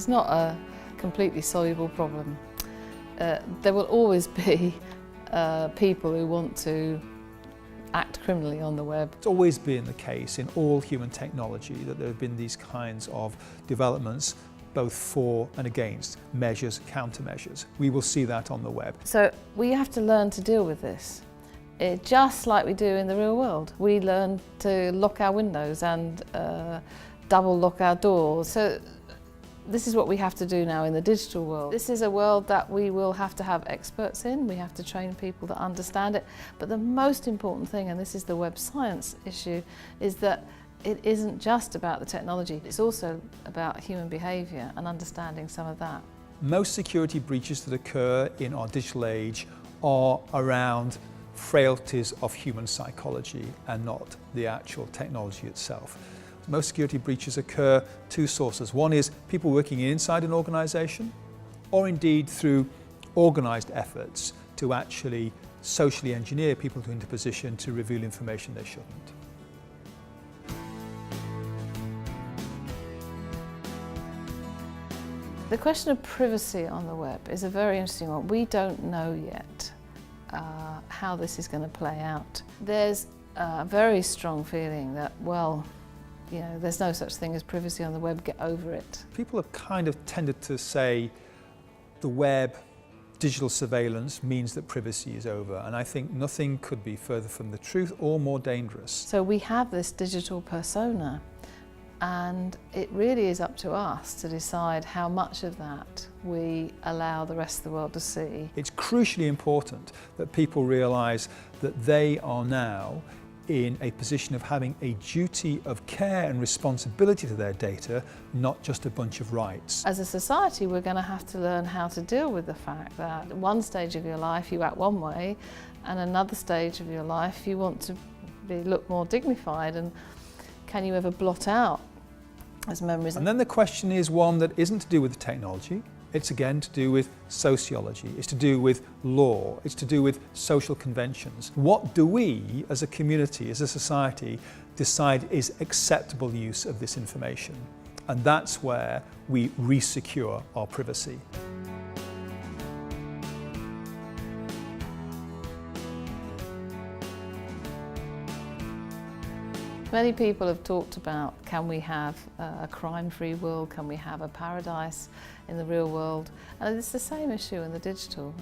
is not a completely soluble problem. There will always be people who want to act criminally on the web. It's always been the case in all human technology that there have been these kinds of developments, both for and against, measures, countermeasures. We will see that on the web. So we have to learn to deal with this, just like we do in the real world. We learn to lock our windows and double lock our doors. So this is what we have to do now in the digital world. This is a world that we will have to have experts in. We have to train people that understand it. But the most important thing, and this is the web science issue, is that it isn't just about the technology. It's also about human behaviour and understanding some of that. Most security breaches that occur in our digital age are around frailties of human psychology and not the actual technology itself. Most security breaches occur two sources. One is people working inside an organisation, or indeed through organised efforts to actually socially engineer people into a position to reveal information they shouldn't. The question of privacy on the web is a very interesting one. We don't know yet how this is going to play out. There's a very strong feeling that, well, you know, there's no such thing as privacy on the web, get over it. People have kind of tended to say the web, digital surveillance means that privacy is over, and I think nothing could be further from the truth or more dangerous. So we have this digital persona, and it really is up to us to decide how much of that we allow the rest of the world to see. It's crucially important that people realise that they are now in a position of having a duty of care and responsibility to their data, not just a bunch of rights. As a society, we're going to have to learn how to deal with the fact that at one stage of your life you act one way, and another stage of your life you want to look more dignified, and can you ever blot out as memories? And then the question is one that isn't to do with the technology. It's again to do with sociology, it's to do with law, it's to do with social conventions. What do we as a community, as a society, decide is acceptable use of this information? And that's where we re-secure our privacy. Many people have talked about, can we have a crime-free world, can we have a paradise in the real world? And it's the same issue in the digital.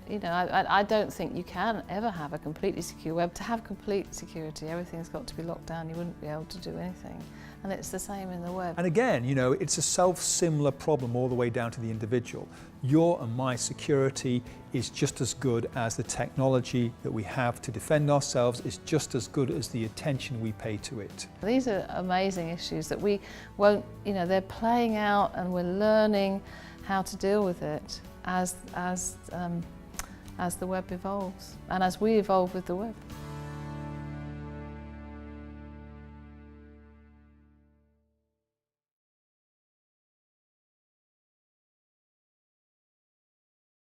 You know, I don't think you can ever have a completely secure web. To have complete security, everything's got to be locked down, you wouldn't be able to do anything. And it's the same in the web. And again, you know, it's a self-similar problem all the way down to the individual. Your and my security is just as good as the technology that we have to defend ourselves, is just as good as the attention we pay to it. These are amazing issues that we won't, you know, they're playing out, and we're learning how to deal with it as the web evolves and as we evolve with the web.